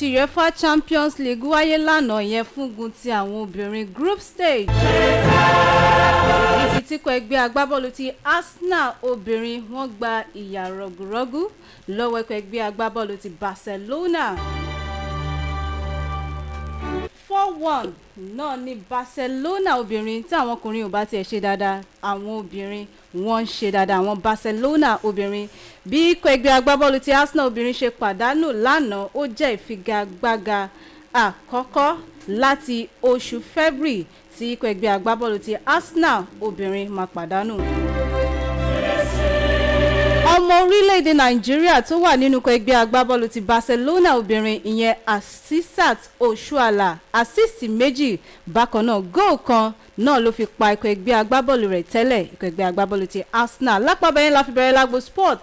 ti UEFA Champions League wáyé lánàá yẹn fúngun ti àwọn obìnrin group stage. Ibi tí kọ ẹgbẹ́ agbábọ́ọ̀lù ti Arsenal obìnrin wọ́n gba ìyà rọ̀gùrọ́gù lọ́wọ́ ẹgbẹ́ agbábọ́ọ̀lù ti Barcelona. 4-1 náà ní Barcelona obìnrin tí àwọn ọkùnrin ò bá tiẹ̀ ṣe dáadáa àwọn obìnrin wọ́n ń ṣe dáadáa àwọn Barcelona obìnrin bí ikọ̀ ẹgbẹ́ agbábọ́ọ̀lù ti Arsenal obìnrin ṣe pàdánù lánàá ó jẹ́ ìfigagbága àkọ́kọ́ láti oṣù February tí ikọ̀ ẹgbẹ́ agbábọ́ọ̀lù ti Arsenal obìnrin máa pàdánù. Ọmọ orílẹ̀-èdè Nàìjíríà tó wà nínú ikọ̀ ẹgbẹ́ agbábọ́ọ̀lù ti Barcelona obìnrin ìyẹn Asisat Oshuala assist méjì bákan náà goal kan náà ló fi pa ikọ̀ ẹgbẹ́ agbábọ́ọ̀lù rẹ̀ tẹ́lẹ̀ ikọ̀ ẹgbẹ́ agbábọ́ọ̀lù ti Arsenal lápapọ̀ la fi bẹ̀rẹ̀ lágbo sport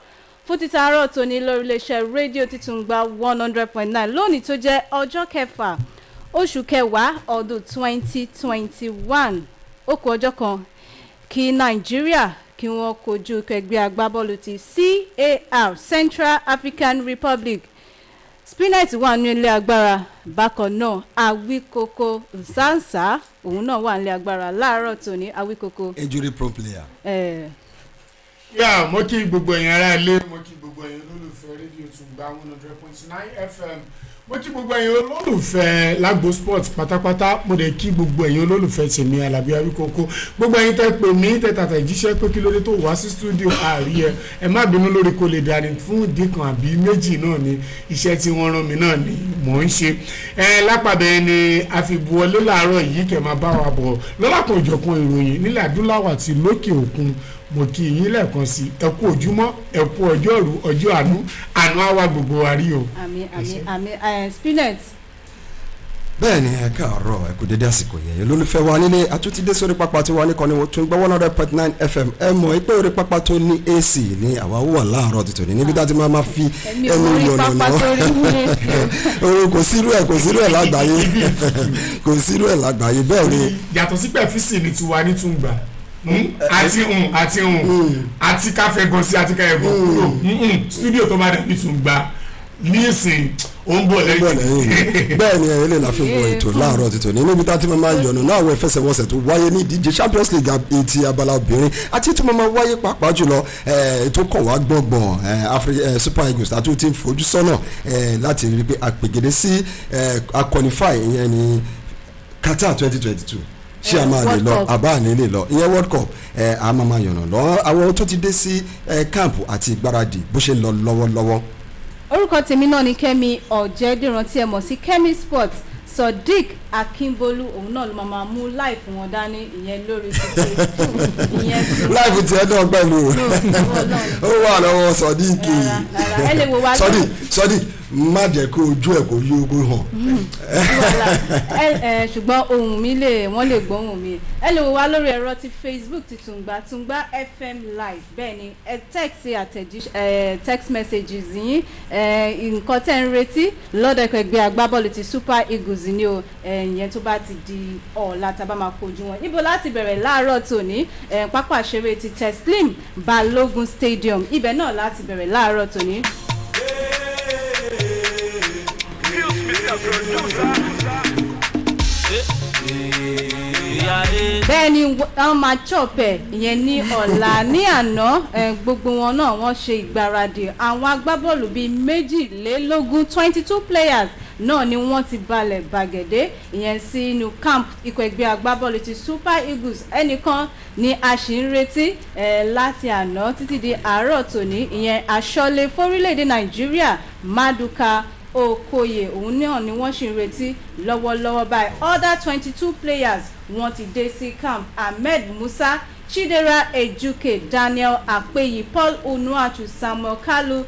fún títa àárọ̀ tòní lórí iléeṣẹ́ rédíò Títúngbà 100.9 lónìí tó jẹ́ ọjọ́ kẹfà oṣù kẹwàá ọdún 2021 ó kù ọjọ́ kan kí Nàìjíríà kí wọ́n kojú ẹgbẹ́ agbábọ́ọ̀lù ti CAR Central African Republic. Spinet wà ní ilé agbára bákan náà Awikoko Nsansa òun náà wà nílé agbára láàárọ̀ tòní Awikoko. Injury pro player. Mo kí gbogbo ẹ̀yin ará ilé mo kí gbogbo ẹ̀yin olólùfẹ́ rédíò Tùngbà 100.9 FM mo kí gbogbo ẹ̀yin olólùfẹ́ lágbo sport pátápátá mo dẹ̀ kí gbogbo ẹ̀yin olólùfẹ́ tèmi Alábí Awíkókó gbogbo ẹ̀yin tẹ́ pè mí tẹ́ tàtẹ̀jíṣẹ́ pé kí ló dé tó wá sí studio àárí ẹ má bínú lórí kò lè dání fún ìdí kan àbí méjì náà ni iṣẹ́ tí wọ́n rán mi náà ni mò ń ṣe lápàbẹ̀ ni a fi bu wọlé láàárọ̀ yìí kẹ́ máa bá wa bọ̀ lọ́làkan òjọ̀kan ìròyìn nílẹ̀ adúláwọ̀ àti lókè òkun mo kí yín lẹ́ẹ̀kan sí ẹ kú ojúmọ́ ẹ kú ọjọ́rú ọjọ́ àánú àwa gbogbo wa rí o. àmín Spinet. bẹ́ẹ̀ ni ẹ káàárọ̀ ẹ kú dédé àsìkò yẹn olólùfẹ́ wa nílé àtúntìdé sórí pápá tí wà ní kọ́ni Tùngbà 100.9 FM ẹ mọ̀ pé orí pápá tó ní AC ní àwa wà láàárọ̀ títò ní níbi tá a ti máa fi ẹnu yọ̀nà náà kò sírú ẹ̀ lágbàáyé kò sírú ẹ̀ lágbàáyé bẹ́ẹ̀ ni. yàtọ̀ sí pẹ̀físì ni tiwa ní Tùngbà àti káfẹ́ gan sí àti káfẹ́ gan kúrò studio tó bá dàbí Tùngbà ní ìsìn ó ń bọ̀ lẹ́yìn. bẹ́ẹ̀ ni ẹ̀rọ lè láfi wọ ètò láàárọ̀ títò ní níbi tá a ti máa yọ̀nà náà àwọn ìfẹsẹ̀wọnsẹ̀ tó wáyé ní ìdíje Champions League ti abala obìnrin àti tí mo máa wáyé pàápàá jùlọ ètò kàn wá gbọ̀ngbọ̀n Super Eagles àti tí ń fojú sọ́nà láti rí i pé àpègede sí akọnifáì ìyẹn ní Qatar 2022 ṣé a máa lè lọ àbá ní lè lọ ìyẹn World Cup a máa yànnà lọ àwọn tó ti dé sí káàmpù àti ìgbáradì bó ṣe lọ lọ́wọ́lọ́wọ́. orúkọ tèmi náà ni Kẹ́mi Ọ̀jẹ̀dìran tí ẹ mọ̀ sí Kẹ́mi Sports Sodiq Akínbólú òun náà ló máa mú láìfù wọn dání ìyẹn lórí títí láìfù tiẹ̀ náà pẹ̀lú ó wà lọ́wọ́ Sodiq Sodiq má jẹ́ kó ojú ẹ̀ kó yí ogún hàn. ṣùgbọ́n ohùn mi wọ́n lè gbọ́ ohùn mi ẹ lè wò wá lórí ẹ̀rọ ti Facebook ti Tùngbà FM live bẹ́ẹ̀ ni ẹ text messages yín nǹkan tẹ́ ń retí lọ́dọ̀ ẹgbẹ́ agbábọ́ọ̀lù ti Super Eagles ni o ìyẹn tó bá ti di ọ̀la tá a bá máa kojú wọn ibo láti bẹ̀rẹ̀ láàárọ̀ tòní pápá ìṣeré ti Teslim Balogun Stadium ibẹ̀ náà láti bẹ̀rẹ̀ láàárọ̀ tòní. bẹ́ẹ̀ ni wọ́n máa chọ̀pẹ̀ ìyẹn ní ọ̀la ní àná gbogbo wọn náà wọ́n ṣe ìgbáradì àwọn agbábọ́ọ̀lù bíi 22 players náà ni wọ́n ti balẹ̀ bàgẹ̀dẹ̀ ìyẹn sínú camp ikọ̀ ẹgbẹ́ agbábọ́ọ̀lù ti Super Eagles ẹnìkan ni a sì ń retí láti àná títí di àárọ̀ tòní ìyẹn aṣọ́lé fórílẹ̀-èdè Nàìjíríà Maduka Okoye òun náà ni wọ́n sì ń retí lọ́wọ́lọ́wọ́ báyìí other 22 players wọ́n ti dé sí camp Ahmed Musa Chidera Ejuke Daniel Apeyi Paul Onuachu Samuel Kalu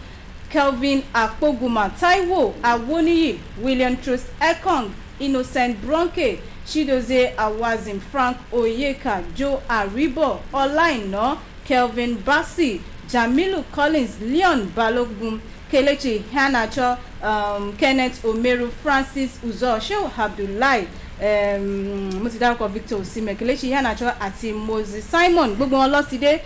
Kelvin Akpoguma Taiwo Awoniyi William Trust Ekong Innocent Bronke Chidozie Awazim Frank Oyeka Joe Aribo Olaina Kelvin Bassi Jamilu Collins Leon Balogun Kelechi Iheanacho Kenneth Omeru Francis Uzo Shehu Abdullahi mo ti dárúkọ Victor Osimhen Kelechi Iheanacho àti Moses Simon gbogbo wọn lọ sí dé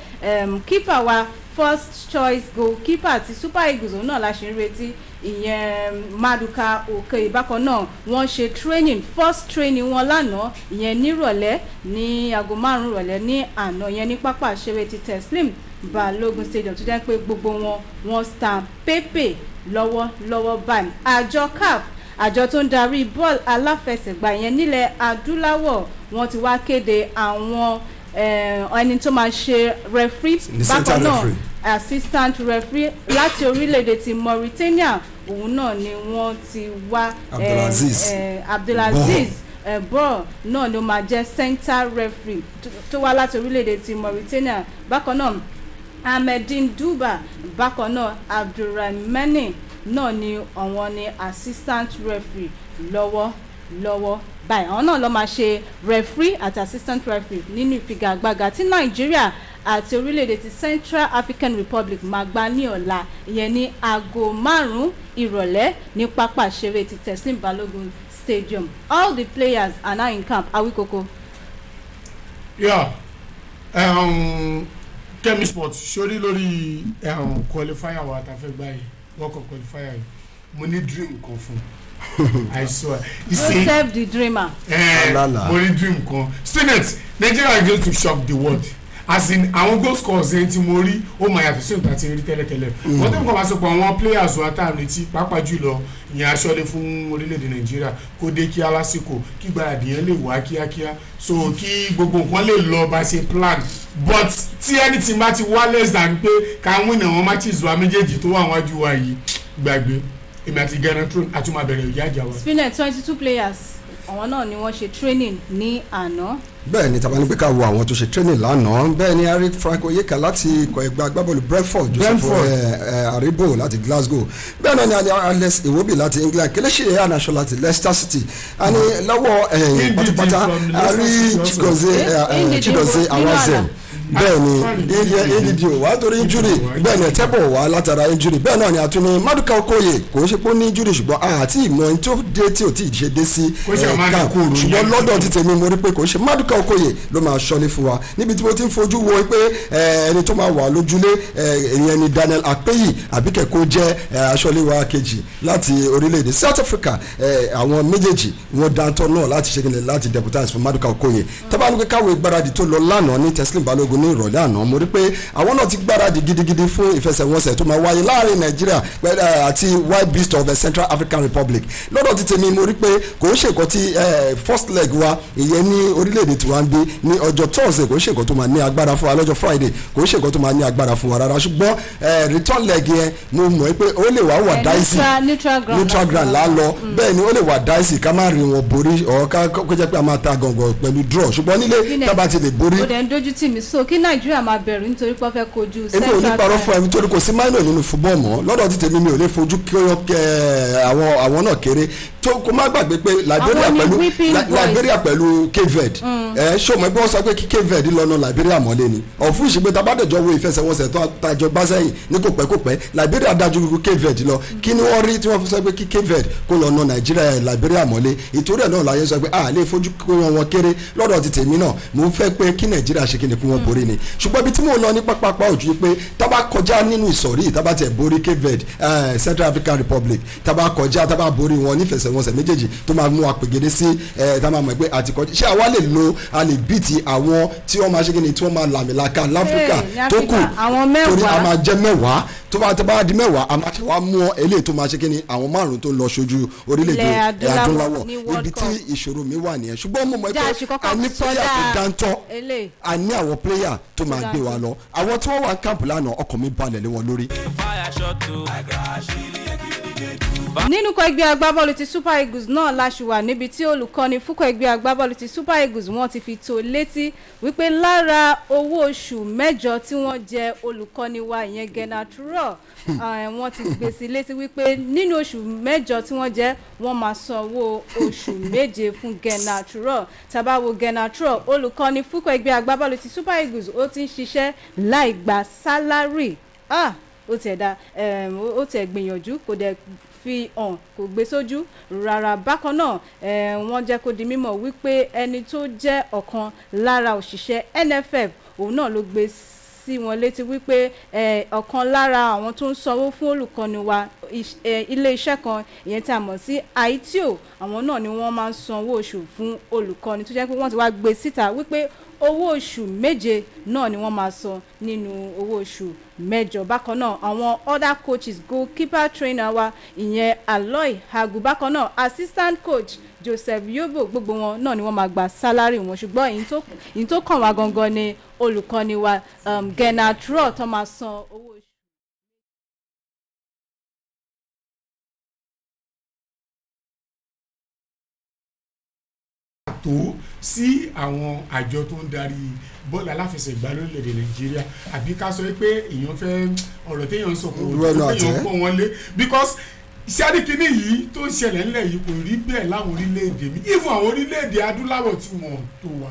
keeper wa first choice goalkeeper àti Super Eagles òun náà la ṣe ń retí ìyẹn Maduka Okoye bákan náà wọ́n ṣe training first training wọn lánàá ìyẹn nírọ̀lẹ́ ní aago 5 ìrọ̀lẹ́ ní àná ìyẹn ní pápá ìṣeré ti Teslim Balogun Stadium tó jẹ́ pé gbogbo wọn stand pépè lọ́wọ́lọ́wọ́ báyìí. Àjọ CAF àjọ tó ń darí bọ́ọ̀lù aláfẹsẹ̀gbá yẹn nílẹ̀ adúláwọ̀ wọ́n ti wá kéde àwọn ẹni tó máa ṣe referee bákan náà assistant referee láti orílẹ̀-èdè ti Mauritania òun náà ni wọ́n ti wá Abdulaziz bọ́ọ̀ náà ló máa jẹ́ center referee tó wá láti orílẹ̀-èdè ti Mauritania bákan náà Ahmedine Duba bákan náà Abdulrahmani náà ni àwọn ni assistant referee lọ́wọ́ báyìí àwọn náà ló máa ṣe referee àti assistant referee nínú ìfigagbága tí Nàìjíríà àti orílẹ̀-èdè ti Central African Republic máa gbá ní ọ̀la ìyẹn ní aago 5 ìrọ̀lẹ́ ní pápá ìṣeré ti Teslim Balogun Stadium. All the players are now in camp. Awikoko. Yeah. Kemi Sports sórí lórí qualifier wa ta fẹ́ gbá yìí World Cup qualifier yìí mo ní dream kan fún I swear. Joseph the dreamer. Mo ní dream kan. Students, Nigeria is going to shock the world. As in àwọn goal scorers ẹni tí mo rí ó máa yàtọ̀ sí nǹkan tí ń rí tẹ́lẹ̀tẹ́lẹ̀. Wọ́n tẹ́ nǹkan máa sọ pé àwọn players wa tá à ń retí pàápàá jùlọ ìyẹn aṣọ́lé fún orílẹ̀-èdè Nàìjíríà kó dé kíá lásìkò kí gbáradì yẹn lè wá kíákíá so kí gbogbo nǹkan lè lọ bá ṣe plan but tí anything bá ti wá less than pé ká win àwọn matches wa méjèèjì tó wà wájú wa yìí gbàgbé èmi àti Ghana throne àtúmọ̀ abẹ̀rẹ̀ ìyá àjà wa. Spain 22 players àwọn náà ni wọ́n ṣe training ní àná. bẹ́ẹ̀ ni tàbí pé ká wo àwọn tó ṣe training lánàá bẹ́ẹ̀ ni Eric Frank Oyeka láti ikọ̀ ẹgbẹ́ agbábọ́ọ̀lù Brentford Joseph Aribo láti Glasgow bẹ́ẹ̀ náà ni Alex Iwobi láti England Kelechi Iheanacho láti Leicester City àní lọ́wọ́ pátápátá àrí Chidozie Awazen bẹ́ẹ̀ ni ndidi o wà torí injury bẹ́ẹ̀ ni ẹ̀tẹ́bọ̀ wà látara injury bẹ́ẹ̀ náà ni àtúní Maduka Okoye kò ṣe pé ó ní injury ṣùgbọ́n àti ìmọ̀ ẹni tó dé tí ò tí ì ṣe dé sí ẹ̀ka ṣùgbọ́n lọ́dọ̀ ti tèmi mo rí pé kò ṣe Maduka Okoye ló máa ṣọlé fún wa níbi tí mo ti ń fojú wo pé ẹni tó máa wà lójúlé ìyẹn ni Daniel Akpeyi àbíkẹ́ kó jẹ́ aṣọ́lé wa kejì láti orílẹ̀-èdè South Africa àwọn méjèèjì wọn dáńtọ́ náà láti ṣe kíni láti deputize fún Maduka Okoye tábàlùkẹ́ káwé gbáradì tó lọ lánàá ní Teslim Balogun ní ìrọ̀lẹ́ àná mo rí pé àwọn náà ti gbáradì gidigidi fún ìfẹsẹ̀wọnsẹ̀ tó máa wáyé láàrin Nàìjíríà àti White Beast of the Central African Republic lọ́dọ̀ ti tèmi mo rí pé kò ń ṣe nǹkan tí first leg wa ìyẹn ní orílẹ̀-èdè tí wọ́n ń gbé ní ọjọ́ Thursday kò ń ṣe nǹkan tó máa ní agbára fún wa lọ́jọ́ Friday kò ń ṣe nǹkan tó máa ní agbára fún wa rárá ṣùgbọ́n return leg yẹn mo mọ̀ pé ó lè wà dicey neutral ground là ń lọ bẹ́ẹ̀ ni ó lè wà dicey ká má rí wọn borí ọ̀ kó jẹ́ pé a máa ta gàngàn pẹ̀lú draw ṣùgbọ́n nílé tábà ti lè borí. ó dẹ̀ ń dojú tì mí so kí Nàìjíríà máa bẹ̀rù nítorí pé wọ́n fẹ́ kojú Central. èmi ò ní parọ́ fún ẹ nítorí kò sí minor nínú football mọ́ lọ́dọ̀ ti tèmi mi ò lè fojú àwọn náà kéré tó kó má gbàgbé pé Liberia pẹ̀lú Cape Verde ṣó mọ̀ pé wọ́n sọ pé kí Cape Verde lọ́nà Liberia mọ́lé ni ọ̀fun ìṣègbè tabadẹ́jọ́ wo ìfẹsẹ̀wọnsẹ̀ tó tajọ bá sẹ́yìn ní kò pẹ́ Liberia dájú gbogbo Cape Verde lọ kí ni wọ́n rí tí wọ́n fi sọ pé kí Cape Verde kó lọ́nà Nàìjíríà Liberia mọ́lé ìtorí ẹ̀ náà láyé sọ pé a lè fojú kó wọn kéré lọ́dọ̀ ti tèmi náà mo fẹ́ pé kí Nàìjíríà ṣe kí ni kí wọ́n borí ni ṣùgbọ́n ibi tí mo lọ ní pápápá òjú pé tábà kọjá nínú ìsọ̀rí tábà tẹ̀ borí Cape Verde Central African Republic tábà kọjá tábà borí wọn nífẹsẹ̀wọnsẹ̀ méjèèjì tó máa mú apègede sí tábà mọ̀ pé àtikọ́jú ṣé àwa lè lo a lè bíìtì àwọn tí wọ́n máa ṣe kí ni tí wọ́n máa làmìlaka láfíríkà tó kù torí a máa jẹ́ mẹ́wàá tó bá di mẹ́wàá a máa ṣe wá mú eléyìí tó máa ṣe kí ni àwọn márùn tó lọ ṣojú orílẹ̀-èdè adúláwọ̀ ibi tí ìṣòro mi wà nìyẹn ṣùgbọ́n mo mọ̀ pé a ní pléyà tó dáńtọ́ a ní àwọn pléyà tó máa gbé wa lọ àwọn tí wọ́n wà ní káàpù lánàá ọkàn mi balẹ̀ lé wọn lórí. nínú kọ ẹgbẹ́ agbábọ́ọ̀lù ti Super Eagles náà láṣùwà níbi tí olùkọ́ni fúnkọ́ ẹgbẹ́ agbábọ́ọ̀lù ti Super Eagles wọ́n ti fi tó létí wípé lára owó oṣù 8 tí wọ́n jẹ olùkọ́ni wa ìyẹn Gennady Traore wọ́n ti gbèsè létí wípé nínú oṣù 8 tí wọ́n jẹ wọ́n máa san owó oṣù 7 fún Gennady Traore tabawo Gennady Traore olùkọ́ni fúnkọ́ ẹgbẹ́ agbábọ́ọ̀lù ti Super Eagles ó ti ń ṣiṣẹ́ láì gba sálárì ó tiẹ̀ gbìyànjú kò dẹ̀ fi hàn kò gbé sójú rárá bákan náà wọ́n jẹ́ kó di mímọ̀ wípé ẹni tó jẹ́ ọ̀kan lára òṣìṣẹ́ NFF òun náà ló gbé sí wọn létí wípé ọ̀kan lára àwọn tó ń sanwó fún olùkọ́ni wa ilé iṣẹ́ kan ìyẹn tí a mọ̀ sí Aitio àwọn náà ni wọ́n máa ń sanwó oṣù fún olùkọ́ni tó jẹ́ pé wọ́n ti wá gbé síta wípé owó oṣù 7 náà ni wọ́n máa san nínú owó oṣù 8 bákan náà àwọn other coaches goalkeeper trainer wa ìyẹn Aloy Hagu bákan náà assistant coach Joseph Yobo gbogbo wọn náà ni wọ́n máa gba salary wọn ṣùgbọ́n èyí tó kàn wá gangan ni olùkọ́ni wa Gennard Rohr tó máa san owó oṣù. tó sí àwọn àjọ tó ń darí bọ́ọ̀lù aláfẹsẹ̀gbá lórílẹ̀‐èdè Nàìjíríà àbí ká sọ pé èèyàn fẹ́ ọ̀rọ̀ téèyàn ń sọ kó téèyàn pọ̀ wọ́n lé because sẹ́ríkìní yìí tó ń ṣẹlẹ̀ ńlẹ̀ yìí kò rí bẹ́ẹ̀ láwọn orílẹ̀‐èdè mi even àwọn orílẹ̀‐èdè adúláwọ̀ tí wọ́n tó wa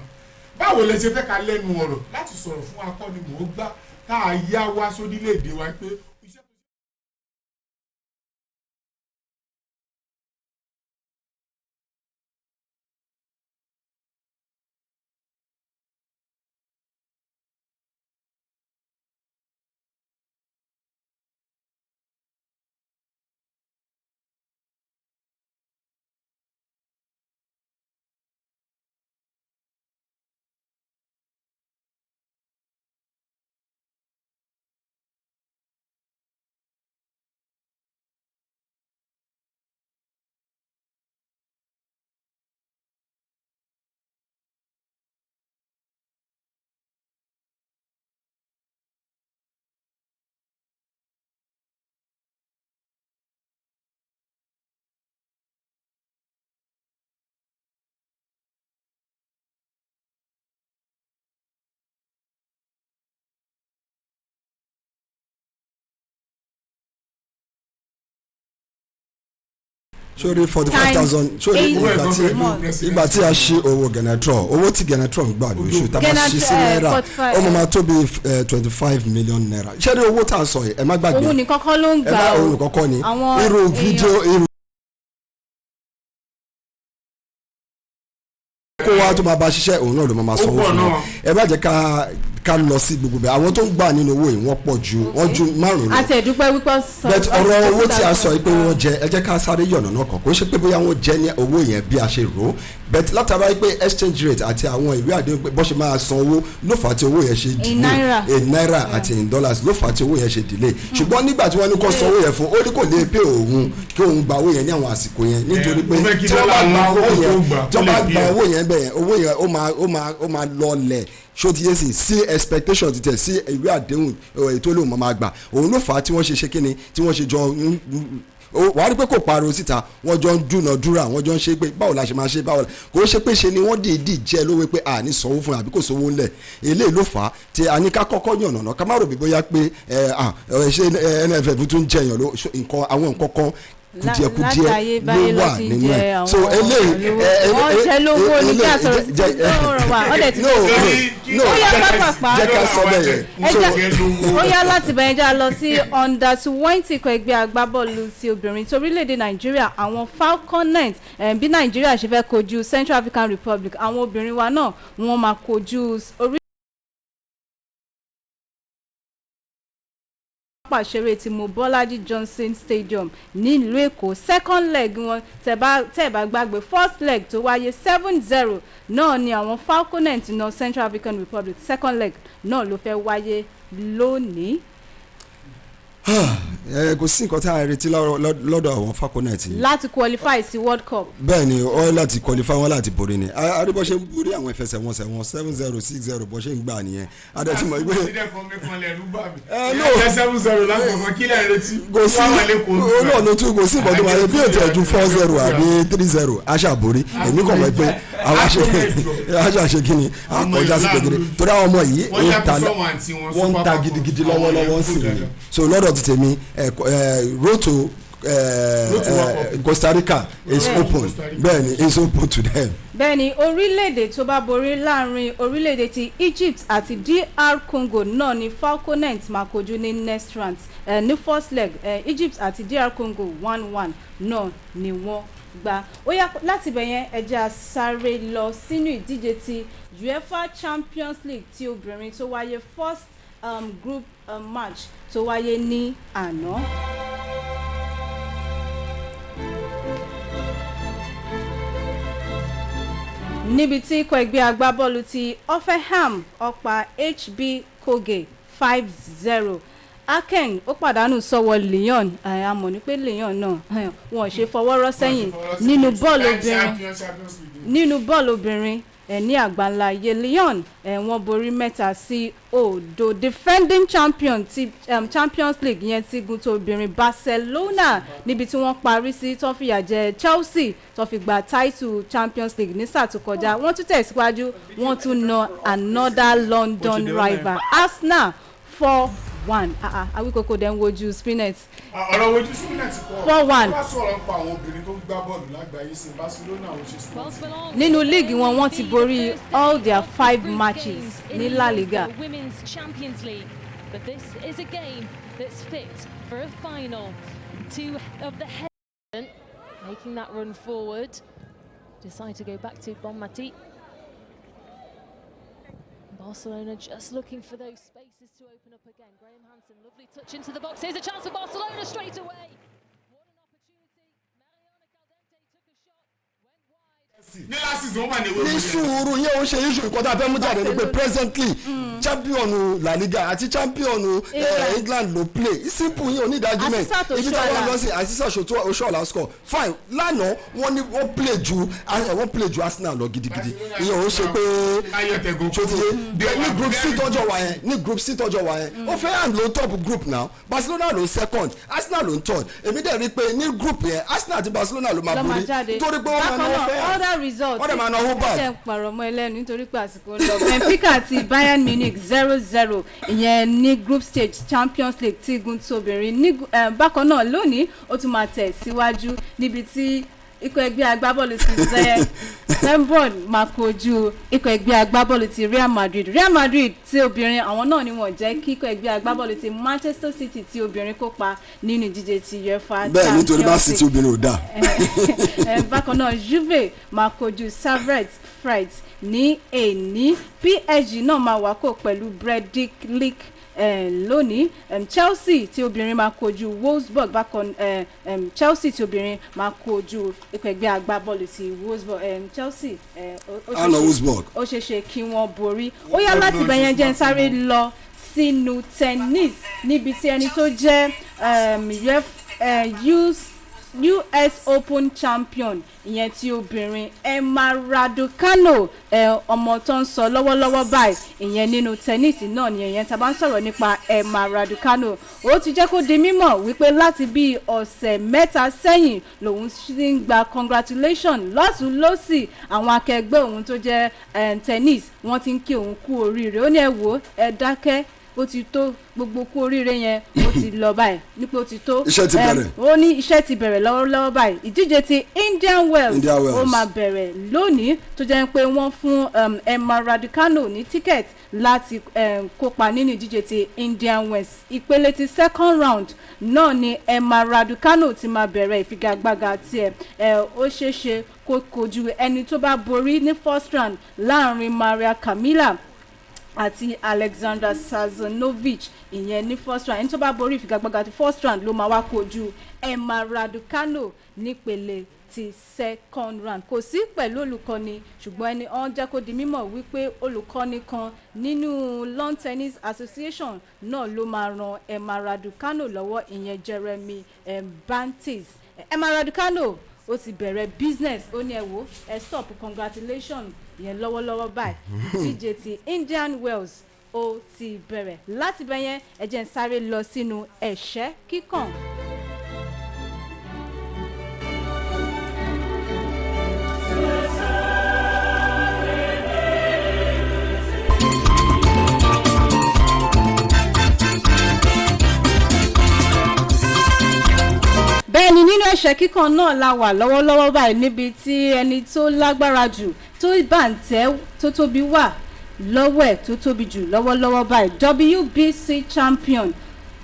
báwo lẹ ṣe fẹ́ ká lẹ́nu ọ̀rọ̀ láti sọ̀rọ̀ fún akọ́nimọ̀ọ́gbá tá a yá wá sórílẹ̀‐èdè wa pé sórí 45,000 sórí ìgbà tí a ṣe owó Gennard Rohr owó tí Gennard Rohr gbà lóṣù tá a bá ṣe sí náírà ó mọ̀ máa tó bí 25 million naira ṣé ní owó tá a sọ yìí ẹ má gbàgbé òun ní kọ́kọ́ ló ń gbà ó òun ní kọ́kọ́ ni irú fídíò irú kó wá tó máa bá ṣiṣẹ́ òun náà ló máa sanwó fún wọn ẹ má jẹ́ ká lọ sí gbogbo bẹ́ẹ̀ àwọn tó ń gbà nínú owó yìí wọ́n pọ̀ ju wọ́n ju 5 lọ. àti ẹ̀dúpẹ́ wípé bẹ́ẹ̀ ọ̀rọ̀ owó tí a sọ pé wọ́n jẹ ẹ jẹ́ ká sáré yọ̀nà náà kàn kó ṣe pé bóyá wọ́n jẹ ní owó yẹn bí a ṣe rò ó bẹ́ẹ̀ látara pé exchange rate àti àwọn ìwé àdéhùn pé bó ṣe máa san owó ló fà á tí owó yẹn ṣe delay in naira àti in dollars ló fà á tí owó yẹn ṣe delay ṣùgbọ́n nígbà tí wọ́n ní kó san owó yẹn fún ó ní kò lè pay òun kí òun gba owó yẹn ní àwọn àsìkò yẹn nítorí pé tí wọ́n bá gba owó yẹn bẹ́ẹ̀ owó yẹn ó máa lọlẹ̀ ṣó ti yé sí expectation ti tẹ̀ sí ìwé àdéhùn ètò olóhùn máa gbà òun ló fà á tí wọ́n ṣe ṣe kíni tí wọ́n ṣe jọ wàá rí pé kò pariwo síta wọ́n jọ ń dúnàdúrà wọ́n jọ ń ṣe pé báwo la ṣe máa ṣe báwo la kò ṣe pé ṣe ni wọ́n dìídì jẹ́ lówó pé a ní sanwó fún àbí kò sanwó ńlẹ̀ eléyìí ló fà á tí a ní ká kọ́kọ́ yànnàná ká má rò bí bóyá pé ṣé NFF tún jẹyàn àwọn nǹkan kan kùdìẹ̀kùdìẹ̀ ló wà nínú ẹ̀ so eléyìí wọ́n jẹ́ lówó ní kí a sọ̀rọ̀ sí ọ̀rọ̀ wa ọ̀dẹ̀ tí ó yá pápápá jẹ́ ká sọ bẹ́ẹ̀ yẹn ó yá láti bẹ̀rẹ̀ já lọ sí under 20 ikọ̀ ẹgbẹ́ agbábọ́ọ̀lù ti obìnrin ti orílẹ̀-èdè Nàìjíríà àwọn Falconets bí Nàìjíríà ṣe fẹ́ kojú Central African Republic àwọn obìnrin wa náà wọ́n máa kojú pàṣẹrẹ ti Mobọ́lájí Johnson Stadium nílùú Èkó second leg wọn tẹ́ bá gbàgbé first leg tó wáyé 7-0 náà ni àwọn Falconets náà Central African Republic second leg náà ló fẹ́ wáyé lónìí. kò sí nǹkan tí a retí lọ́dọ̀ àwọn Falconets láti qualify sí World Cup. bẹ́ẹ̀ ni ó láti qualify wọn láti borí ni àríbọ̀ ṣe ń borí àwọn ìfẹsẹ̀wọnsẹ̀ wọn 7-0 6-0 bọ́ ṣe ń gbà nìyẹn adẹ́tìmọ̀ ìgbé. kò sí olóòlù tún kò sí ìbọ̀dọ̀ wáyé bí ètò ẹ̀jú 4-0 àbí 3-0 aṣàborí èmi kàn mọ̀ pé àwọn aṣàṣe kí ni àkọjá sí gbẹgẹdẹ torí àwọn ọmọ yìí wọ́n ń ta gidigidi lọ́wọ́lọ́wọ́ sí i so lọ́dọ̀ ti tèmi road to Costa Rica is open bẹ́ẹ̀ni is open to them. bẹ́ẹ̀ni orílẹ̀-èdè tó bá borí láàrin orílẹ̀-èdè ti Egypt àti DR Congo náà ni Falconets máa kojú ní next round ní first leg Egypt àti DR Congo 1-1 náà ni wọ́n gbà ó yá láti bẹ̀yẹn ẹja sáré lọ sínú ìdíje ti UEFA Champions League tí obìnrin tó wáyé first group match tó wáyé ní àná. níbi tí ikọ̀ ẹgbẹ́ agbábọ́ọ̀lù ti Offenham ọ̀pá HB Koge 5-0 Aken ó pàdánù sọ́wọ́ Lyon àmọ́ ní pé Lyon náà wọn ò ṣe fọwọ́rọ́ sẹ́yìn nínú bọ́ọ̀lù obìnrin ní àgbáńlá ayé. Lyon wọ́n borí 3-0 defending champion ti Champions League yẹn ti gun tó obìnrin Barcelona níbi tí wọ́n parí sí tó fìyà jẹ Chelsea tó fi gba title Champions League ní sáà tó kọjá. Wọ́n tún tẹ̀síwájú wọ́n tún na another London rival Arsenal 4-1 Awíkòkò dẹ̀ ń wojú Spinet. ọ̀rọ̀ wojú Spinet kọ́ 4-1 wọ́n sọ̀rọ̀ pa àwọn obìnrin tó ń gbá bọ́ọ̀lù lágbàáyé sí Barcelona ó ṣe Spinet. nínú líìgì wọ́n ti borí all their 5 matches ní La Liga. Women's Champions League, but this is a game that's fit for a final. Two of the head making that run forward decide to go back to Bonmati. Barcelona just looking for those spaces to open up again. Graham Hansen, lovely touch into the box. Here's a chance for Barcelona straight away. What an opportunity. Mariana Caldente took a shot, went wide. ní last season wọ́n máa ní ewé ní sùúrù yẹn ó ṣe iṣu nǹkan tá a fẹ́ mú jáde ni pé presently champion La Liga àti champion England ló play simple yẹn ò ní argument ibi tí wọ́n lọ sí àṣìṣe Oshoala score fine lánàá wọ́n play ju Arsenal lọ gidigidi ìyẹn ò ṣe pé ní group C tọ́jọ́ wa yẹn ó fẹ́ hàn ló top group now Barcelona ló second Arsenal ló third èmi dẹ̀ rí pé ní group yẹn Arsenal àti Barcelona ló máa borí nítorí pé wọ́n máa náwó fẹ́ other result wọ́n dẹ̀ máa náwó bad. ṣe ń pàrọ̀ mọ́ ẹlẹ́nu nítorí pé àsìkò lọ Benfica àti Bayern Munich 0-0 ìyẹn ní group stage Champions League tí igun tí obìnrin ní bákan náà lónìí ó tún máa tẹ̀ síwájú níbi tí ikọ̀ ẹgbẹ́ agbábọ́ọ̀lù ti Zembron máa kojú ikọ̀ ẹgbẹ́ agbábọ́ọ̀lù ti Real Madrid tí obìnrin àwọn náà ni wọ́n jẹ́ kí ikọ̀ ẹgbẹ́ agbábọ́ọ̀lù ti Manchester City tí obìnrin kópa nínú ìdíje ti UEFA bẹ́ẹ̀ nítorí bá City obìnrin ò dáa. bákan náà Juve máa kojú Servette ní èní PSG náà máa wákò pẹ̀lú Bredilik lónìí Chelsea tí obìnrin máa kojú Wolfsburg bákan Chelsea tí obìnrin máa kojú ikọ̀ ẹgbẹ́ agbábọ́ọ̀lù ti Wolfsburg Chelsea ó ṣeéṣe kí wọ́n borí. ó yá láti bẹ̀yẹn jẹ́ sáré lọ sínú tennis níbi tí ẹni tó jẹ́ US Open champion ìyẹn tí obìnrin Emma Raducanu ọmọ tó ń sọ lọ́wọ́lọ́wọ́ báyìí ìyẹn nínú tennis náà ni ìyẹn tá a bá ń sọ̀rọ̀ nípa Emma Raducanu ó ti jẹ́ kó di mímọ̀ wípé láti bí ọ̀sẹ̀ mẹ́ta sẹ́yìn lòun ti ń gba congratulation lọ́tún lọ́sì àwọn akẹgbẹ́ òun tó jẹ́ tennis wọ́n ti ń kí òun kú oríire ó ní ẹ wò ẹ dákẹ́ ó ti tó gbogbo kú oríire yẹn ó ti lọ báyìí nípò ó ti tó iṣẹ́ ti bẹ̀rẹ̀ ó ní iṣẹ́ ti bẹ̀rẹ̀ lọ́wọ́lọ́wọ́ báyìí ìdíje ti Indian Wells ó máa bẹ̀rẹ̀ lónìí tó jẹ́ pé wọ́n fún Emma Raducanu ní ticket láti kópa nínú ìdíje ti Indian Wells ìpele ti second round náà ni Emma Raducanu ti máa bẹ̀rẹ̀ ìfigagbága tiẹ̀ ó ṣeéṣe kó kojú ẹni tó bá borí ní first round láàrin Maria Camila àti Alexander Sazanovic ìyẹn ní first round ẹni tó bá borí ìfigagbága ti first round ló máa wá kojú Emma Raducanu nípele ti second round kò sí pẹ̀lú olùkọ́ni ṣùgbọ́n ẹni ọ̀n jẹ́ kó di mímọ̀ wípé olùkọ́ni kan nínú Lawn Tennis Association náà ló máa ran Emma Raducanu lọ́wọ́ ìyẹn Jeremy Bantis. Emma Raducanu ó ti bẹ̀rẹ̀ business ó ní ẹ wò ẹ stop congratulations yẹn lọ́wọ́lọ́wọ́ báyìí ìdíje ti Indian Wells ó ti bẹ̀rẹ̀ láti bẹ̀yẹn ẹ jẹ́ n sáré lọ sínú ẹ̀ṣẹ́ kíkàn. bẹ́ẹ̀ni nínú ẹ̀ṣẹ́ kíkàn náà la wà lọ́wọ́lọ́wọ́ báyìí níbi tí ẹni tó lágbára jù tó bàǹtẹ́ tó tóbi wà lọ́wọ́ ẹ̀ tó tóbi jù lọ́wọ́lọ́wọ́ báyìí WBC champion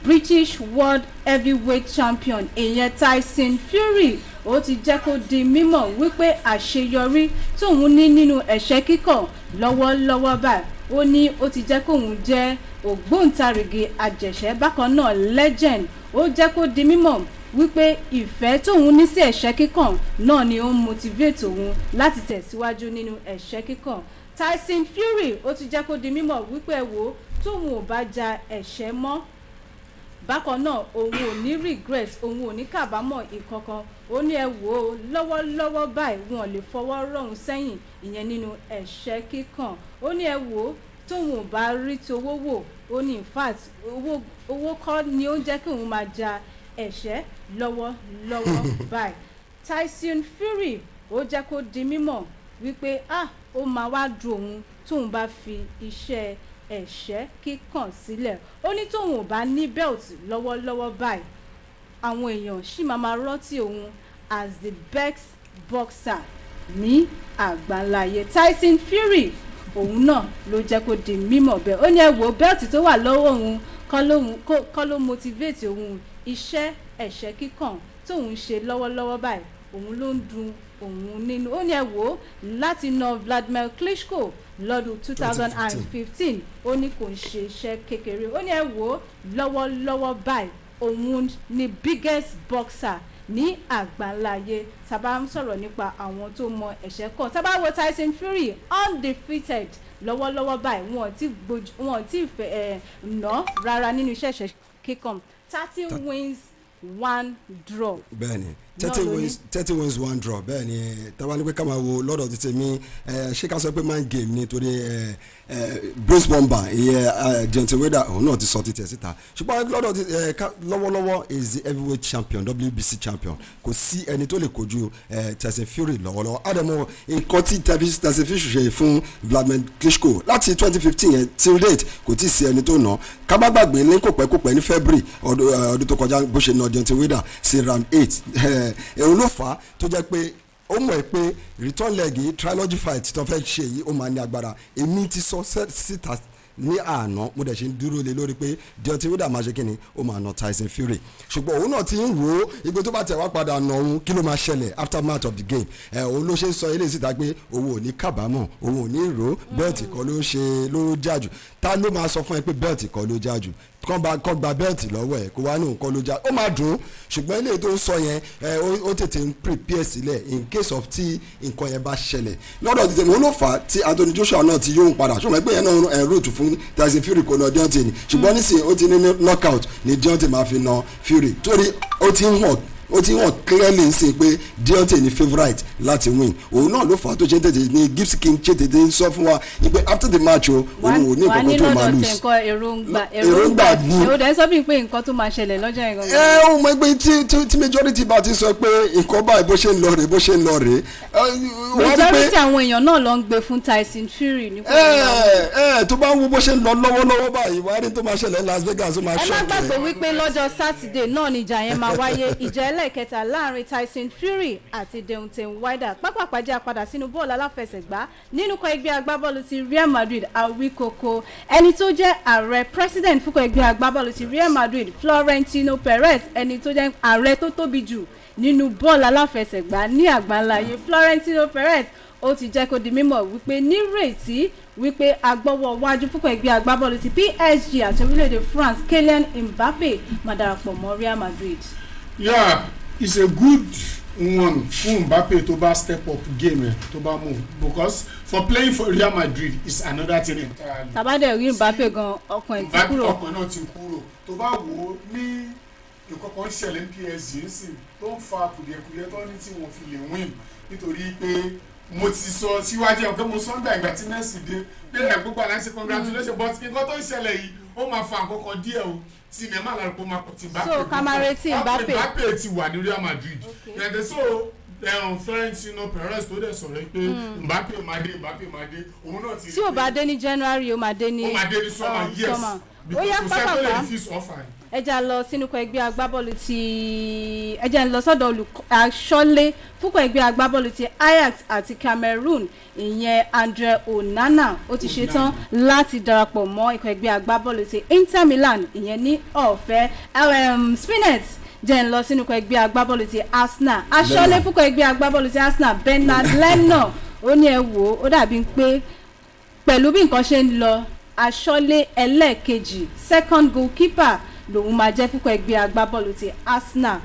British World Heavyweight champion ìyẹn Tyson Fury ó ti jẹ́ kó di mímọ̀ wípé àṣeyọrí tóun ní nínú ẹ̀ṣẹ́ kíkàn lọ́wọ́lọ́wọ́ báyìí ó ní ó ti jẹ́ kóun jẹ́ ògbóǹtarìgì àjẹ̀ṣẹ́ bákan náà legend ó jẹ́ kó di mímọ̀ wípé ìfẹ́ tóun ní sí ẹ̀ṣẹ́ kíkàn náà ni ó ń motivate òun láti tẹ̀síwájú nínú ẹ̀ṣẹ́ kíkàn. Tyson Fury ó ti jẹ́ kó di mímọ̀ wípé wo tóun ò bá ja ẹ̀ṣẹ́ mọ́ bákan náà òun ò ní regret òun ò ní kábàámọ̀ ìkankan ó ní ẹ wò ó lọ́wọ́lọ́wọ́ báyìí wọn lè fọwọ́ rọ̀hún sẹ́yìn ìyẹn nínú ẹ̀ṣẹ́ kíkàn ó ní ẹ wò ó tóun ò bá rí towó wò ó ní in fact owó kọ́ ni ó ń jẹ́ kí òun máa ja ẹ̀ṣẹ́ lọ́wọ́lọ́wọ́ báyìí. Tyson Fury ó jẹ́ kó di mímọ̀ wípé ó máa wá dùn òun tóun bá fi iṣẹ́ ẹ̀ṣẹ́ kíkàn sílẹ̀ ó ní tóun ò bá ní belt lọ́wọ́lọ́wọ́ báyìí àwọn èèyàn sì máa rántí òun as the best boxer ní àgbáńláyé. Tyson Fury òun náà ló jẹ́ kó di mímọ̀ bẹ́ẹ̀ ó ní ẹ wò belt tó wà lọ́wọ́ òun kọ́ ló motivate òun iṣẹ́ ẹ̀ṣẹ́ kíkàn tóun ṣe lọ́wọ́lọ́wọ́ báyìí òun ló ń dùn òun nínú ó ní ẹ wò láti na Vladimir Klitschko lọ́dún 2015 ó ní kò ń ṣe iṣẹ́ kékeré ó ní ẹ wò lọ́wọ́lọ́wọ́ báyìí òun ni biggest boxer ní àgbáńláyé tábà ń sọ̀rọ̀ nípa àwọn tó mọ ẹ̀ṣẹ́ kàn tábà wo Tyson Fury undefeated lọ́wọ́lọ́wọ́ báyìí wọn ò tí fẹ́ ná rárá nínú iṣẹ́ ẹ̀ṣẹ́ kíkàn 30 wins 1 draw. bẹ́ẹ̀ni 30 wins 1 draw bẹ́ẹ̀ni tábà ní pé ká máa wo lọ́dọ̀ ti tèmi ṣé ká sọ pé mind game ni torí Bruce Bumba ìyẹn Deontay Wilder òun náà ti sọ ti tẹ̀ síta ṣùgbọ́n lọ́dọ̀ ti lọ́wọ́lọ́wọ́ is the heavyweight champion WBC champion kò sí ẹni tó lè kojú Tyson Fury lọ́wọ́lọ́wọ́ àdèmọ́ nǹkan tí Tyson Fury ṣe fún Vladimir Klitschko láti 2015 yẹn till date kò tí ì sí ẹni tó nà ká má gbàgbé ní kòpẹ́kòpẹ́ ní February ọdún tó kọjá bó ṣe nà Deontay Wilder sí round 8 òun ló fà á tó jẹ́ pé ó mọ̀ pé return leg yìí trilogy fight tó fẹ́ ṣe yìí ó máa ní agbára èmi ti sọ síta ní àná mo dẹ̀ ṣe ń dúró lé lórí pé Deontay Wilder máa ṣe kí ni ó máa nà Tyson Fury ṣùgbọ́n òun náà ti ń rò ó ìgbé tó bá tẹ̀ wá padà nà òun kí ló máa ṣẹlẹ̀ after match of the game òun ló ṣe ń sọ eléyìí síta pé òun ò ní kábàámọ̀ òun ò ní rò ó bẹ́ẹ̀tì kan ló jájú ta ló máa sọ fún ẹ pé bẹ́ẹ̀tì kan ló jájú kọ́ gba bẹ́ẹ̀tì lọ́wọ́ ẹ̀ kó wá ní nǹkan ló já ó máa dùn ún ṣùgbọ́n eléyìí tó ń sọ yẹn ó tètè ń prepare sílẹ̀ in case of tí nǹkan yẹn bá ṣẹlẹ̀ lọ́dọ̀ tètè wọn ló fà á tí Anthony Joshua náà ti yóò padà ṣùgbọ́n ẹgbẹ́ yẹn náà root fún Tyson Fury kò náà Deontay ni ṣùgbọ́n nísìnyí ó ti ní knockout ní Deontay máa fi na Fury torí ó ti ń hàn clearly sí pé Deontay ni favourite láti win òun náà ló fà á tó ṣe tètè ní Gibbs King ṣe tètè ń sọ fún wa pé after the match òun ò ní nǹkan tó máa lose. èròǹgbà ni èrò dẹ̀ sọ bí pé nǹkan tó máa ṣẹlẹ̀ lọ́jọ́ yẹn gangan. ó mọ ẹgbẹ́ tí majority bá ti sọ pé nǹkan báyìí bó ṣe ń lọ rèé. majority àwọn èèyàn náà ló ń gbé fún Tyson Fury ní kò tó bá ń wo bó ṣe ń lọ lọ́wọ́lọ́wọ́ báyìí wàá rí tó máa ṣẹlẹ̀ Las Vegas ó máa ṣọ́ọ̀kì. ẹ má gbàgbé wípé lọ́jọ́ Saturday náà ni ìjà yẹn máa wáyé ìjà ẹlẹ́ẹ̀kẹta láàrin Tyson Fury àti Deontay Wilder pápápájà padà sínú bọ́ọ̀lù aláfẹsẹ̀gbá nínú kọ ẹgbẹ́ agbábọ́ọ̀lù ti Real Madrid Awíkókó ẹni tó jẹ́ ààrẹ president fúnkọ ẹgbẹ́ agbábọ́ọ̀lù ti Real Madrid Florentino Perez ẹni tó jẹ́ ààrẹ tó tóbi jù nínú bọ́ọ̀lù aláfẹsẹ̀gbá ní àgbáńláyé Florentino Perez ó ti jẹ́ kó di mímọ̀ wípé nírètí wípé agbọ́wọ́ wájú fúnkọ ẹgbẹ́ agbábọ́ọ̀lù ti PSG àti orílẹ̀-èdè France Kylian Mbappe máa darapọ̀ mọ́ Real Madrid. Yeah, it's a good one fún Mbappe tó bá step up game tó bá move because for playing for Real Madrid is another thing entirely. tàbádẹ́ rí Mbappe gan ọkàn ẹ̀ ti kúrò. ọkàn náà ti kúrò tó bá wò ó ní ìkọ̀kọ̀ ṣẹlẹ̀ ní PSG nsìn tó ń fa kùdìẹ̀kùdìẹ̀ tó ní tí wọ́n fi lè win nítorí pé mo ti sọ síwájú ẹ̀ pé mo sọ ń gbà ìgbà tí Messi dé pé ẹ̀ gbogbo àlàyé congratulations but nǹkan tó ń ṣẹlẹ̀ yìí ó máa fa nǹkan kan díẹ̀ o sinema larapọ̀ máa pọ̀ tí Mbappe. so kamareti Mbappe ti wà ní Real Madrid. yàtọ̀ so Florentino Perez tó dẹ̀ sọ̀rọ̀ pé Mbappe máa dé òun náà ti. tí ò bá dé ní January ó máa dé ní summer yes because kò sẹ́kọ̀ọ́ lè fi sọ́fà ni. ẹja lọ sínú kọ ẹgbẹ́ agbábọ́ọ̀lù ti ẹja ń lọ sọ́dọ̀ aṣọ́lé fúnkọ ẹgbẹ́ agbábọ́ọ̀lù ti Ajax àti Cameroon ìyẹn Andre Onana ó ti ṣetán láti darapọ̀ mọ́ ikọ̀ ẹgbẹ́ agbábọ́ọ̀lù ti Inter Milan ìyẹn ní ọ̀fẹ́ Spinett jẹ́ ń lọ sínú ikọ̀ ẹgbẹ́ agbábọ́ọ̀lù ti Arsenal aṣọ́lé fúnkọ ẹgbẹ́ agbábọ́ọ̀lù ti Arsenal Bernard Leno ó ní ẹ wò ó dàbí pé pẹ̀lú bí nǹkan ṣe ń lọ aṣọ́lé ẹlẹ́ẹ̀kejì second goalkeeper lòun máa jẹ́ fúnpọ̀ ẹgbẹ́ agbábọ́ọ̀lù ti Arsenal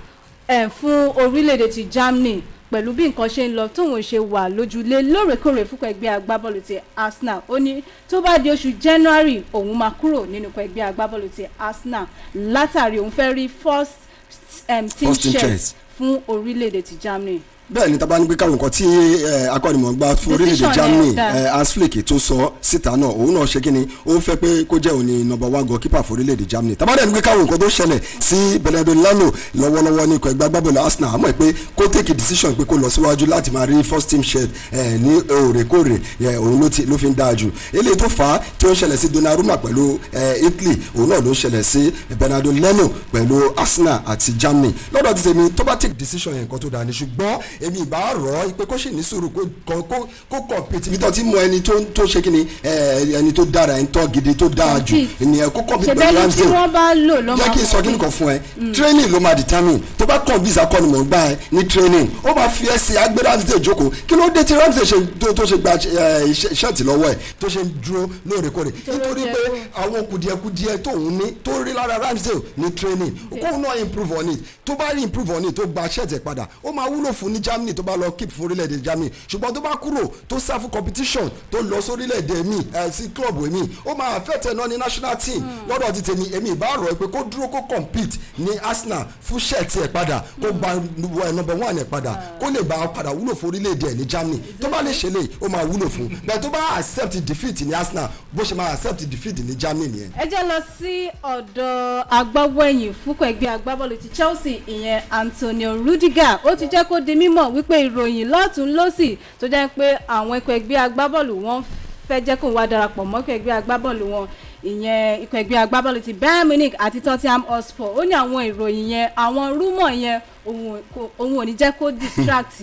fún orílẹ̀-èdè ti Germany pẹ̀lú bí nǹkan ṣe ń lọ tóun ṣe wà lójúlé lóòrèkóòrè fúnpọ̀ ẹgbẹ́ agbábọ́ọ̀lù ti Arsenal ó ní tó bá di oṣù January òun máa kúrò nínú ẹgbẹ́ agbábọ́ọ̀lù ti Arsenal látàrí òun fẹ́ rí first team shirt fún orílẹ̀-èdè ti Germany. bẹ́ẹ̀ ni tábà ní pé káwọn nǹkan tí akọ́nimọ̀ọ́gbá fún orílẹ̀-èdè Germany Hans Flick tó sọ síta náà òun náà ṣe kíni ó ń fẹ́ pé kó jẹ́ òní number 1 goalkeeper fún orílẹ̀-èdè Germany tábà dẹ̀ ní pé káwọn nǹkan tó ṣẹlẹ̀ sí Bernardo Lano lọ́wọ́lọ́wọ́ ní ikọ̀ ẹgbẹ́ agbábọ́ọ̀lù Arsenal àmọ́ pé kó take a decision pé kó lọ síwájú láti máa rí first team shirt ní òrèkóòrè òun ló fi ń dáa jù eléyìí tó fà á tí ó ń ṣẹlẹ̀ sí Donnarumma pẹ̀lú Italy òun náà ló ń ṣẹlẹ̀ sí Bernardo Lano pẹ̀lú Arsenal àti Germany lọ́dọ̀ ti tèmi tó bá take decision yẹn nǹkan tó dáa ní ṣùgbọ́n èmi ìbá rọ̀ pé kó ṣì ní sùúrù kó compete ibi tó ti mọ ẹni tó ṣe kí ni ẹni tó dára ẹni tó gidi tó dáa jù ènìyàn kó compete pẹ̀lú Ramsdale jẹ́ kí n sọ kí nìkan fún ẹ training ló máa determine tó bá convince akọ́nimọ̀ gbá ẹ ní training ó máa fi ẹsẹ̀ agbé Ramsdale jókòó kí ló dé tí Ramsdale tó ṣe gba ṣẹ́ẹ̀tì lọ́wọ́ ẹ̀ tó ṣe dúró lóòrèkóòrè nítorí pé àwọn kùdìẹ̀kùdìẹ̀ tóun ní tó rí lára Ramsdale ní training kóun náà improve on it tó bá rí improve on it tó gba ṣẹ́ẹ̀tì padà ó máa wúlò fún ní Germany tó bá lọ keep fún orílẹ̀-èdè Germany ṣùgbọ́n tó bá kúrò tó sá fún competition tó lọ sórílẹ̀-èdè mi sí club mi ó máa affect ẹ̀ náà ní national team lọ́dọ̀ ti tèmi èmi ìbá rọ̀ pé kó dúró kó compete ní Arsenal fún ṣẹ́ẹ̀tì ẹ̀ padà kó gba number 1 ẹ̀ padà kó lè gba padà wúlò fún orílẹ̀-èdè ẹ̀ ní Germany tó bá lè ṣe lè ó máa wúlò fún bẹ́ẹ̀ tó bá accept defeat ní Arsenal bó ṣe máa accept defeat ní Germany nìyẹn. ẹ jẹ́ lọ sí ọ̀dọ̀ agbáwẹ̀yìn fúnkọ̀ ẹgbẹ́ agbábọ́ọ̀lù ti Chelsea ìyẹn Antonio Rudiger ó ti jẹ́ kó di mímọ̀ wípé ìròyìn lọ́tún lọ́sì tó jẹ́ pé àwọn ikọ̀ ẹgbẹ́ agbábọ́ọ̀lù wọn fẹ́ jẹ́ kó wá darapọ̀ mọ́ ikọ̀ ẹgbẹ́ agbábọ́ọ̀lù wọn ìyẹn ikọ̀ ẹgbẹ́ agbábọ́ọ̀lù ti Bayern Munich àti Tottenham Hotspur ó ní àwọn ìròyìn yẹn àwọn rúmọ̀ yẹn òun ò ní jẹ́ kó distract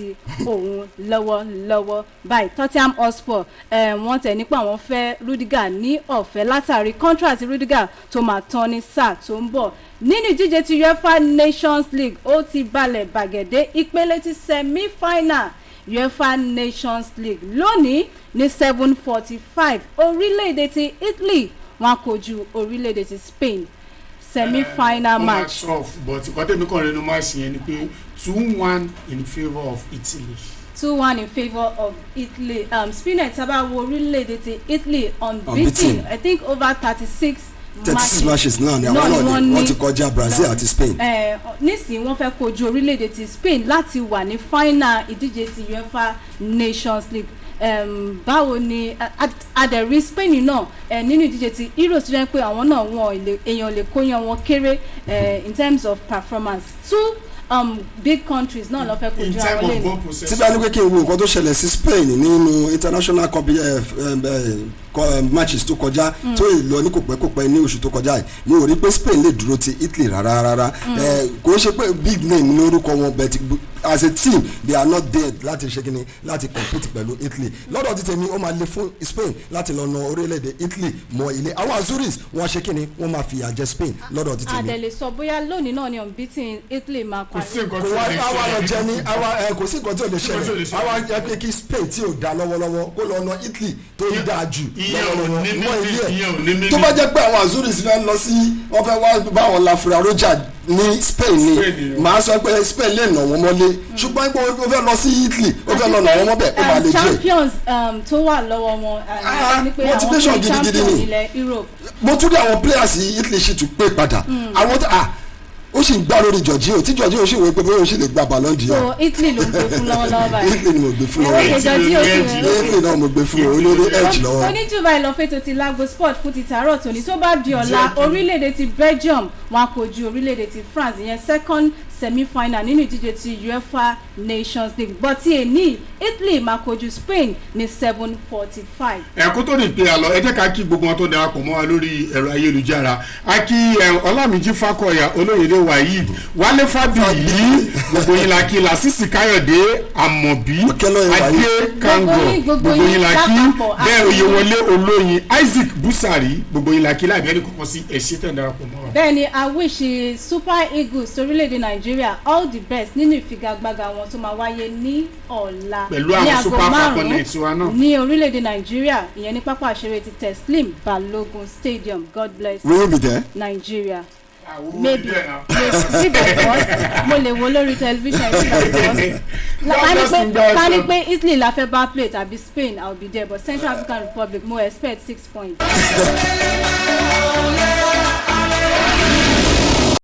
òun lọ́wọ́lọ́wọ́ báyìí Tottenham Hotspur wọ́n tẹ̀ nípa àwọn fẹ́ Rudiger ní ọ̀fẹ́ látàrí contract Rudiger tó máa tán ní sáà tó ń bọ̀ nínú ìdíje ti UEFA Nations League ó ti balẹ̀ bàgẹ́dẹ́ ìpele ti semi-final UEFA Nations League lónìí ní 7:45 orílẹ̀-èdè ti Italy wọn kojú orílẹ̀-èdè ti Spain semi-final match. but ìkọ́tẹ̀mí kan nínú match yẹn ni pé 2-1 in favour of Italy. 2-1 in favour of Italy. Spain ẹ̀ tábà wo orílẹ̀-èdè ti Italy unbeaten I think over 36 matches náà ni àwọn náà ni wọ́n ti kọjá Brazil àti Spain. nísìnyí wọ́n fẹ́ kojú orílẹ̀-èdè ti Spain láti wà ní final ìdíje ti UEFA Nations League. Báwo ni adẹ̀rí Spain náà nínú ìdíje ti Euro tó jẹ́ pé àwọn náà èèyàn lè kóyan wọn kéré in terms of performance two big countries náà lọ fẹ́ kojú àwọn lẹ́nu. tí bá ní pé kí n wo nǹkan tó ṣẹlẹ̀ sí Spain nínú international matches tó kọjá tó lọ ní kòpẹ́kòpẹ́ ní oṣù tó kọjá yìí mi ò rí pé Spain lè dúró ti Italy rárá kò ṣe pé big name lórúkọ wọn but as a team they are not there láti ṣe kíni láti compete pẹ̀lú Italy lọ́dọ̀ títẹ̀ mi ó máa le fún Spain láti lọ na orílẹ̀-èdè Italy mọ ilé àwọn Azuris wọ́n ṣe kíni wọ́n máa fìyà jẹ Spain lọ́dọ̀ títẹ̀ mi. àdẹ̀lẹ̀ sọ bóyá lónìí náà ni unbeaten Italy máa parí. kò sí nǹkan tí ò lè ṣẹlẹ̀ àwa jẹ́ pé kí Spain tí ò da lọ́wọ́lọ́wọ́ kó lọ na Italy tó ń dáa jù lọ́wọ́lọ́wọ́ tó bá jẹ́ pé àwọn Azuris fẹ́ lọ sí wọ́n fẹ́ wá báwọn La Roja ní Spain ni màá sọ pé Spain lè nà wọ́n mọ́lé ṣùgbọ́n pé o fẹ́ lọ sí Italy o fẹ́ lọ nà wọ́n mọ́bẹ̀ ó máa lè jẹ́. champions tó wà lọ́wọ́ wọn ní pé motivation gidigidi ni mo tún dé àwọn players Italy ṣì tún pé padà àwọn ó sì ń gbá lórí Jorginho tí Jorginho sì wò pé bóyá ó sì lè gba Ballon d'Or. so Italy ló ń gbé fún lọ́wọ́lọ́wọ́ báyìí. Italy ni mo gbé fún lọ́wọ́ Italy náà mo gbé fún olórí edge lọ́wọ́. oníjùbà ìlọ́fẹ̀tò ti Lagos Sport fún ti tàárọ̀ tòní tó bá di ọ̀la orílẹ̀-èdè ti Belgium wọn kò ju orílẹ̀-èdè ti France ìyẹn second semi-final nínú ìdíje ti UEFA Nations League but ti èní Italy máa kojú Spain ní 7:45. ẹ̀kú tó ní pé àlọ́ ẹ jẹ́ ká kí gbogbo wọn tó darapọ̀ mọ́ wa lórí ẹ̀rọ ayélujára a kí Ọlámìjí Fákọ̀yà Olóyèdè Waheed Wálé Fábíyì gbogbo yín la kí Lásìsì Káyọ̀dé Àmọ̀bí Adé Kango gbogbo yín la kí bẹ́ẹ̀ Oyèwọlé Olóyin Isaac Busari gbogbo yín la kí láì bẹ́ẹ̀ ní kọ́kọ́ sí ẹ̀ṣẹ́ tẹ̀ darapọ̀ mọ́ wa. bẹ́ẹ̀ ni I wish Super Eagles orílẹ̀-èdè Nàìjíríà Nigeria all the best nínú ìfigagbága wọn tó máa wáyé ní ọ̀la pẹ̀lú ní àwọn aago Super Falcons wa náà. ní orílẹ̀-èdè Nigeria ìyẹn ní pápá àṣeré ti Teslim Balogun Stadium. God bless will you be there? Nigeria. Àwọn Maybe olùdíje náà. mo lè wo lórí tẹlifíṣàn ká ní pé Italy la fẹ́ bá play tàbí Spain I will be there but Central African Republic mo expect 6 points.